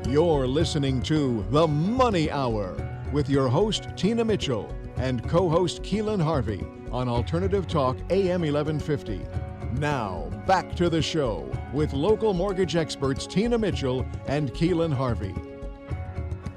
You're listening to The Money Hour with your host, Tina Mitchell, and co-host Keelan Harvey on Alternative Talk AM 1150. Now, back to the show with local mortgage experts Tina Mitchell and Keelan Harvey.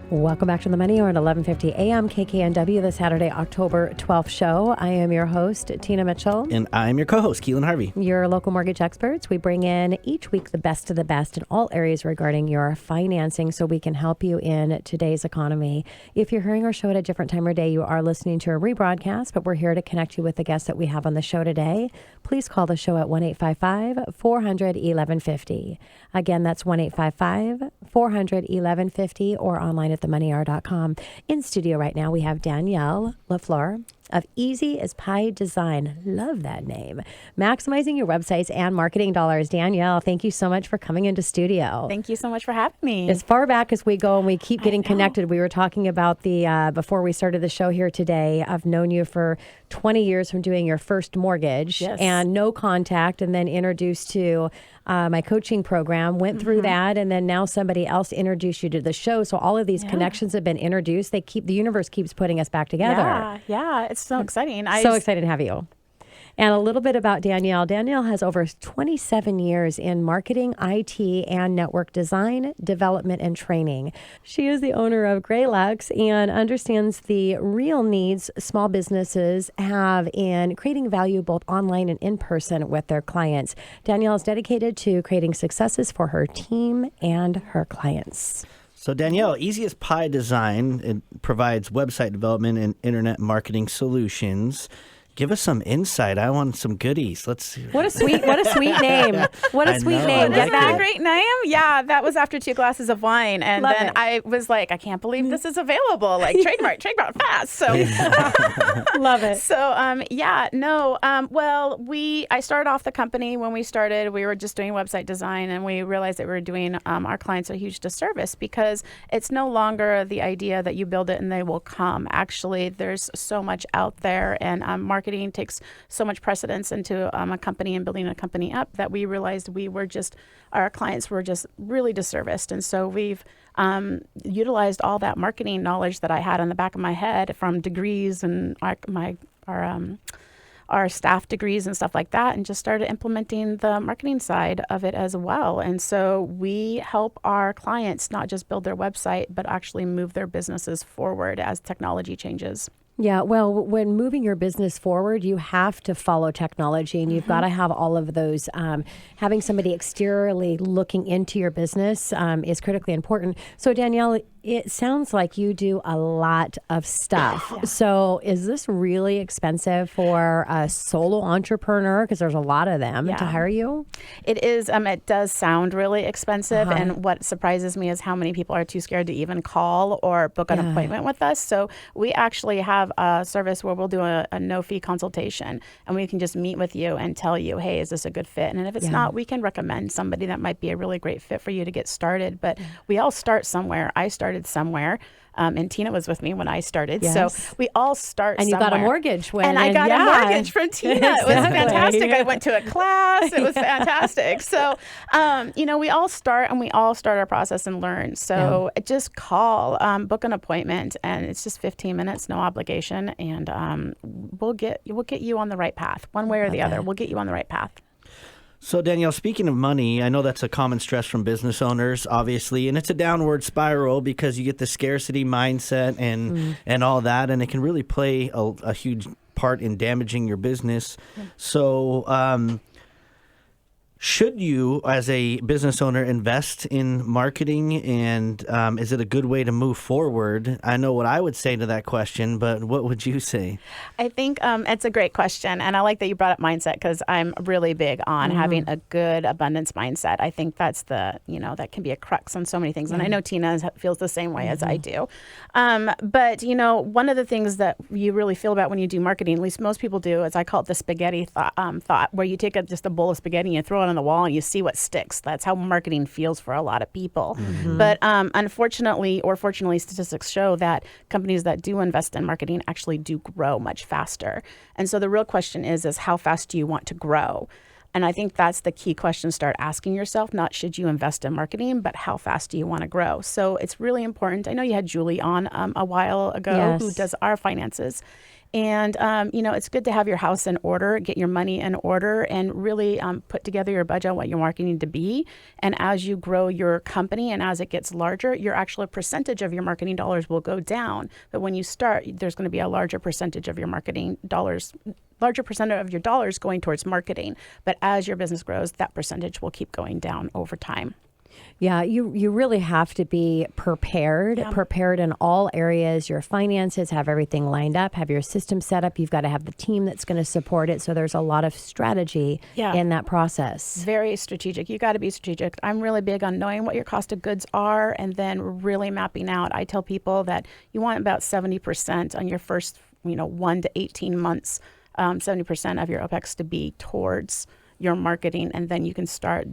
Welcome back to The Money Hour at 1150 AM KKNW, the Saturday, October 12th show. I am your host, Tina Mitchell. And I'm your co-host, Keelan Harvey. Your local mortgage experts. We bring in each week the best of the best in all areas regarding your financing so we can help you in today's economy. If you're hearing our show at a different time or day, you are listening to a rebroadcast, but we're here to connect you with the guests that we have on the show today. Please call the show at 1-855-400-1150. Again, that's 1-855-400-1150 or online at themoneyhour.com. In studio right now, we have Danielle LaFleur of Easy as Pie Design. Love that name. Maximizing your websites and marketing dollars. Danielle, thank you so much for coming into studio. Thank you so much for having me. As far back as we go and we keep getting connected, we were talking about the, before we started the show here today, I've known you for 20 years from doing your first mortgage and no contact, and then introduced to my coaching program, went through that, and then now somebody else introduced you to the show. So all of these connections have been introduced. The universe keeps putting us back together. Yeah, it's so exciting. So excited to have you. And a little bit about Danielle. Danielle has over 27 years in marketing, IT, and network design, development, and training. She is the owner of Gray Lux and understands the real needs small businesses have in creating value both online and in person with their clients. Danielle is dedicated to creating successes for her team and her clients. So Danielle, Easy as Pie Design, it provides website development and internet marketing solutions. Give us some insight. I want some goodies. Let's see. What a sweet name. What a sweet name. Isn't that a great name? Yeah, that was after 2 glasses of wine. And Love then it. I was like, I can't believe this is available. Like trademark fast. So Love it. So, I started off the company. When we started, we were just doing website design, and we realized that we were doing our clients a huge disservice because it's no longer the idea that you build it and they will come. Actually, there's so much out there, and marketing takes so much precedence into a company and building a company up that we realized our clients were just really disserviced. And so we've utilized all that marketing knowledge that I had on the back of my head from degrees and our staff degrees and stuff like that, and just started implementing the marketing side of it as well. And so we help our clients not just build their website, but actually move their businesses forward as technology changes. Yeah, well, when moving your business forward, you have to follow technology, and you've got to have all of those. Having somebody exteriorly looking into your business is critically important. So, Danielle, it sounds like you do a lot of stuff. So is this really expensive for a solo entrepreneur? Because there's a lot of them to hire you. It is. It does sound really expensive. And what surprises me is how many people are too scared to even call or book an appointment with us. So we actually have a service where we'll do a no-fee consultation, and we can just meet with you and tell you, hey, is this a good fit? And if it's not, we can recommend somebody that might be a really great fit for you to get started. But we all start somewhere. I started somewhere. And Tina was with me when I started. So we all start and somewhere. You got a mortgage when. And I got a mortgage from Tina. It was fantastic. I went to a class. It was fantastic. So, we all start our process and learn. So just call, book an appointment, and it's just 15 minutes, no obligation. And we'll get you on the right path, one way or the other. We'll get you on the right path. So, Danielle, speaking of money, I know that's a common stress from business owners, obviously, and it's a downward spiral because you get the scarcity mindset and all that, and it can really play a huge part in damaging your business. So, should you, as a business owner, invest in marketing, and is it a good way to move forward? I know what I would say to that question, but what would you say? I think it's a great question, and I like that you brought up mindset because I'm really big on having a good abundance mindset. I think that's that can be a crux on so many things, and I know Tina feels the same way as I do. But one of the things that you really feel about when you do marketing, at least most people do, is I call it the spaghetti thought, where you take just a bowl of spaghetti and you throw it on the wall and you see what sticks. That's how marketing feels for a lot of people. But unfortunately, or fortunately, statistics show that companies that do invest in marketing actually do grow much faster. And so the real question is how fast do you want to grow? And I think that's the key question to start asking yourself, not should you invest in marketing, but how fast do you want to grow? So it's really important. I know you had Julie on a while ago who does our finances. And, it's good to have your house in order, get your money in order, and really put together your budget on what your marketing to be. And as you grow your company and as it gets larger, your actual percentage of your marketing dollars will go down. But when you start, there's going to be a larger percentage of your marketing dollars, larger percentage of your dollars going towards marketing. But as your business grows, that percentage will keep going down over time. Yeah, you really have to be prepared in all areas. Your finances, have everything lined up, have your system set up. You've got to have the team that's going to support it. So there's a lot of strategy in that process. Very strategic. You got to be strategic. I'm really big on knowing what your cost of goods are and then really mapping out. I tell people that you want about 70% on your first 1 to 18 months, 70% of your OPEX to be towards your marketing, and then you can start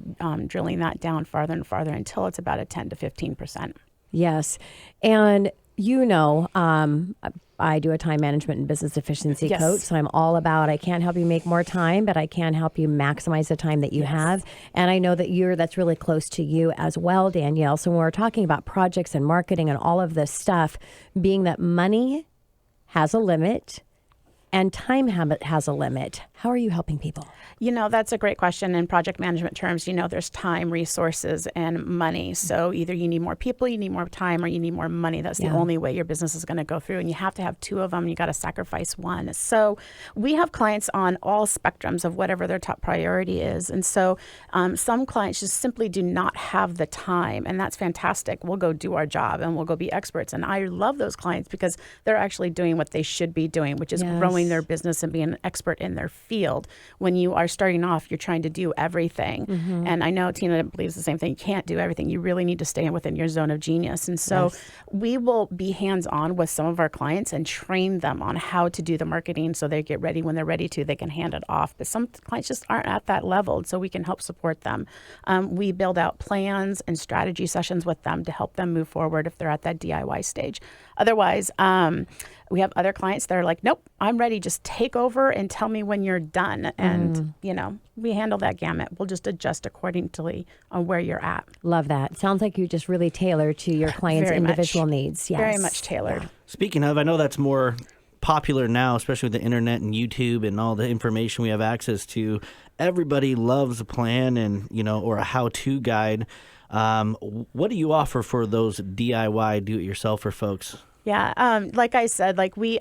drilling that down farther and farther until it's about a 10 to 15%. Yes. And I do a time management and business efficiency coach. So I'm all about, I can't help you make more time, but I can help you maximize the time that you have. And I know that that's really close to you as well, Danielle. So when we're talking about projects and marketing and all of this stuff, being that money has a limit and time has a limit, how are you helping people? That's a great question. In project management terms, there's time, resources, and money. So either you need more people, you need more time, or you need more money. That's the only way your business is going to go through. And you have to have two of them. You got to sacrifice one. So we have clients on all spectrums of whatever their top priority is. And so some clients just simply do not have the time. And that's fantastic. We'll go do our job and we'll go be experts. And I love those clients because they're actually doing what they should be doing, which is growing their business and being an expert in their field. When you are starting off, you're trying to do everything. And I know Tina believes the same thing. You can't do everything. You really need to stay within your zone of genius. And so we will be hands-on with some of our clients and train them on how to do the marketing so they get ready. When they're ready to, they can hand it off. But some clients just aren't at that level, so we can help support them. We build out plans and strategy sessions with them to help them move forward if they're at that DIY stage. Otherwise, we have other clients that are like, nope, I'm ready. Just take over and tell me when you're done. And, we handle that gamut. We'll just adjust accordingly on where you're at. Love that. Sounds like you just really tailor to your clients' individual needs. Yes. Very much tailored. Yeah. Speaking of, I know that's more popular now, especially with the internet and YouTube and all the information we have access to. Everybody loves a plan and, or a how-to guide. What do you offer for those DIY do-it-yourselfer folks? Yeah, like I said, we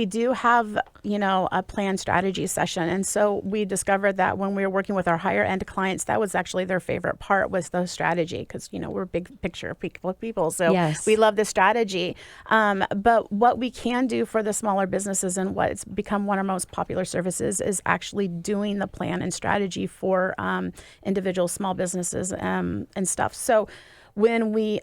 do have, a plan strategy session. And so we discovered that when we were working with our higher end clients, that was actually their favorite part was the strategy because, we're big picture people. So we love the strategy. But what we can do for the smaller businesses and what's become one of our most popular services is actually doing the plan and strategy for individual small businesses and stuff. So when we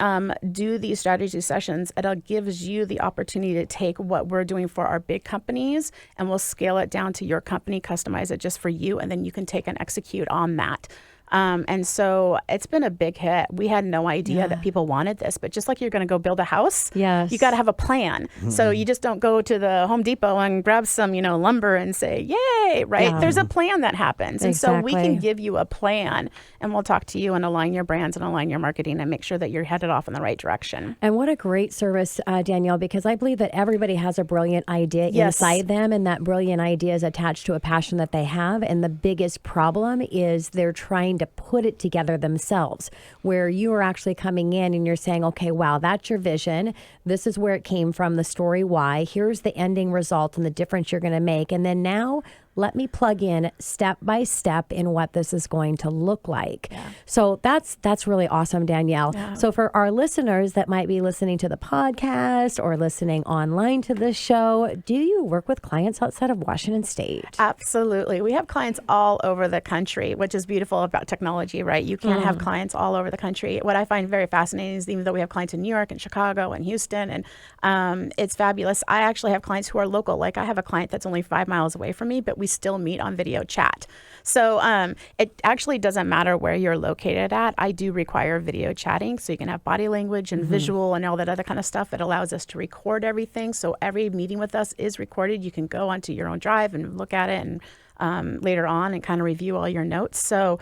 do these strategy sessions, it gives you the opportunity to take what we're doing for our big companies and we'll scale it down to your company, customize it just for you, and then you can take and execute on that. And so it's been a big hit. We had no idea that people wanted this, but just like you're going to go build a house, you got to have a plan. So you just don't go to the Home Depot and grab some, lumber and say, yay, right? Yeah. There's a plan that happens. And so we can give you a plan and we'll talk to you and align your brands and align your marketing and make sure that you're headed off in the right direction. And what a great service, Danielle, because I believe that everybody has a brilliant idea inside them, and that brilliant idea is attached to a passion that they have. And the biggest problem is they're trying to put it together themselves, where you are actually coming in and you're saying, okay, wow, that's your vision. This is where it came from, the story why. Here's the ending result and the difference you're going to make. And then now let me plug in step by step in what this is going to look like. Yeah. So that's really awesome, Danielle. Yeah. So for our listeners that might be listening to the podcast or listening online to this show, do you work with clients outside of Washington State? Absolutely. We have clients all over the country, which is beautiful about technology, right? You can have clients all over the country. What I find very fascinating is even though we have clients in New York and Chicago and Houston, and it's fabulous. I actually have clients who are local. Like I have a client that's only 5 miles away from me, but we still meet on video chat. So it actually doesn't matter where you're located at. I do require video chatting so you can have body language and visual and all that other kind of stuff. It allows us to record everything. So every meeting with us is recorded. You can go onto your own drive and look at it and later on and kind of review all your notes. So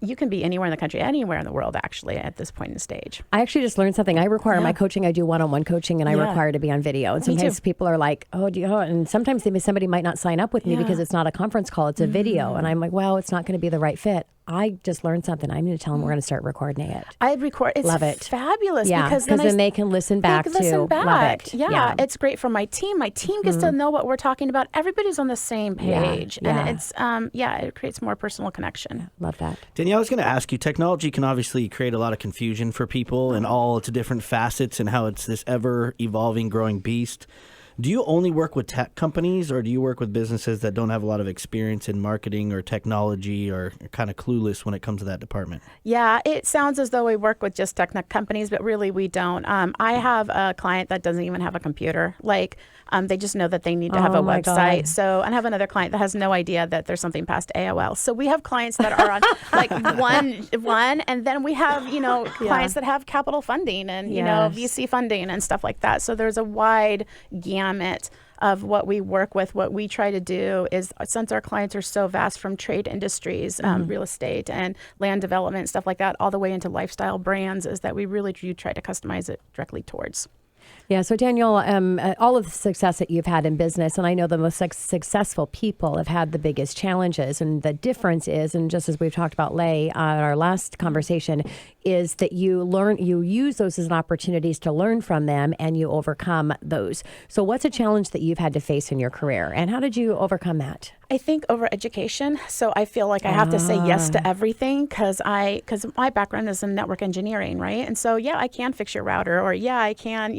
you can be anywhere in the country, anywhere in the world, actually, at this point in the stage. I actually just learned something. I require my coaching. I do one-on-one coaching, and I require to be on video. And sometimes people are like, "Oh, do you?" And sometimes somebody might not sign up with me because it's not a conference call; it's a video. And I'm like, "Well, it's not going to be the right fit." I just learned something. I'm going to tell them we're going to start recording it. It's love it. Fabulous. Yeah, because then they can listen back too. Love it. Yeah, it's great for my team. My team gets to know what we're talking about. Everybody's on the same page, and it's it creates more personal connection. Love that. Danielle, I was going to ask you, technology can obviously create a lot of confusion for people and all its different facets and how it's this ever-evolving, growing beast. Do you only work with tech companies, or do you work with businesses that don't have a lot of experience in marketing or technology, or are kind of clueless when it comes to that department? Yeah, it sounds as though we work with just tech companies, but really we don't. I have a client that doesn't even have a computer. They just know that they need to have a website. God. So, and I have another client that has no idea that there's something past AOL. So we have clients that are on one, and then we have clients that have capital funding and VC funding and stuff like that. So there's a wide gamut of what we work with. What we try to do is, since our clients are so vast, from trade industries, real estate and land development, stuff like that, all the way into lifestyle brands, is that we really do try to customize it directly towards. Yeah. So Danielle, all of the success that you've had in business, and I know the most successful people have had the biggest challenges, and the difference is, and just as we've talked about at our last conversation, is that you use those as opportunities to learn from them, and you overcome those. So what's a challenge that you've had to face in your career, and how did you overcome that? I think over education. So I feel like I have to say yes to everything because my background is in network engineering, right? And so I can fix your router, or I can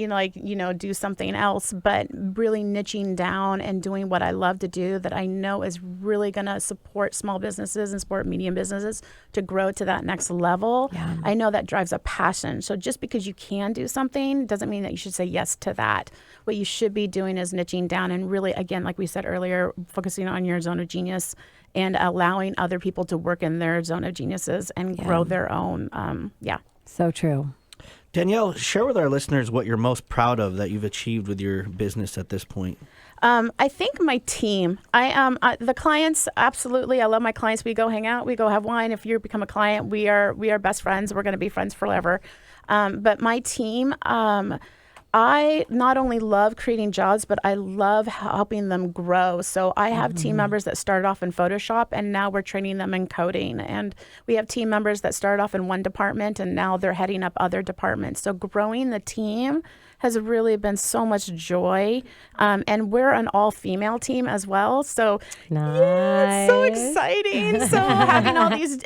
do something else, but really niching down and doing what I love to do that I know is really going to support small businesses and support medium businesses to grow to that next level. Yeah. I know that drives a passion. So just because you can do something doesn't mean that you should say yes to that. What you should be doing is niching down and really, again, like we said earlier, focusing on your zone of genius and allowing other people to work in their zone of geniuses and grow their own. So true. Danielle, share with our listeners what you're most proud of that you've achieved with your business at this point. I think my team. The clients, absolutely. I love my clients. We go hang out. We go have wine. If you become a client, we are best friends. We're going to be friends forever. But my team, I not only love creating jobs, but I love helping them grow. So I have team members that started off in Photoshop, and now we're training them in coding. And we have team members that started off in one department, and now they're heading up other departments. So growing the team has really been so much joy. And we're an all-female team as well. So it's so exciting. So having all these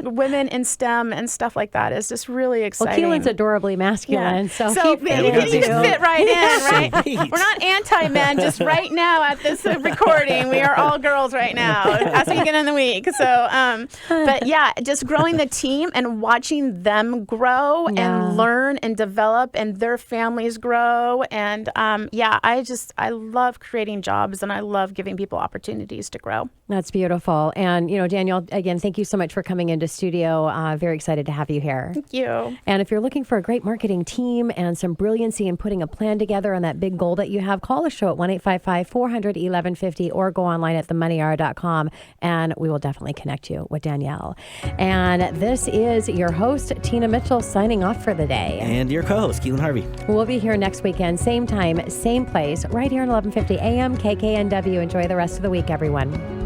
women in STEM and stuff like that is just really exciting. Well, Keelan's adorably masculine. So you just fit right in, right? We're not anti-men, just right now at this recording, we are all girls right now as we get in the week. So, but just growing the team and watching them grow and learn and develop and their families grow. And I love creating jobs, and I love giving people opportunities to grow. That's beautiful. And, Danielle, again, thank you so much for coming into studio. Very excited to have you here. Thank you. And if you're looking for a great marketing team and some brilliancy in putting a plan together on that big goal that you have, call the show at 1-855-400-1150 or go online at themoneyhour.com, and we will definitely connect you with Danielle. And this is your host, Tina Mitchell, signing off for the day. And your co-host, Keelan Harvey. We'll be here next weekend, same time, same place, right here on 1150 AM KKNW. Enjoy the rest of the week, everyone.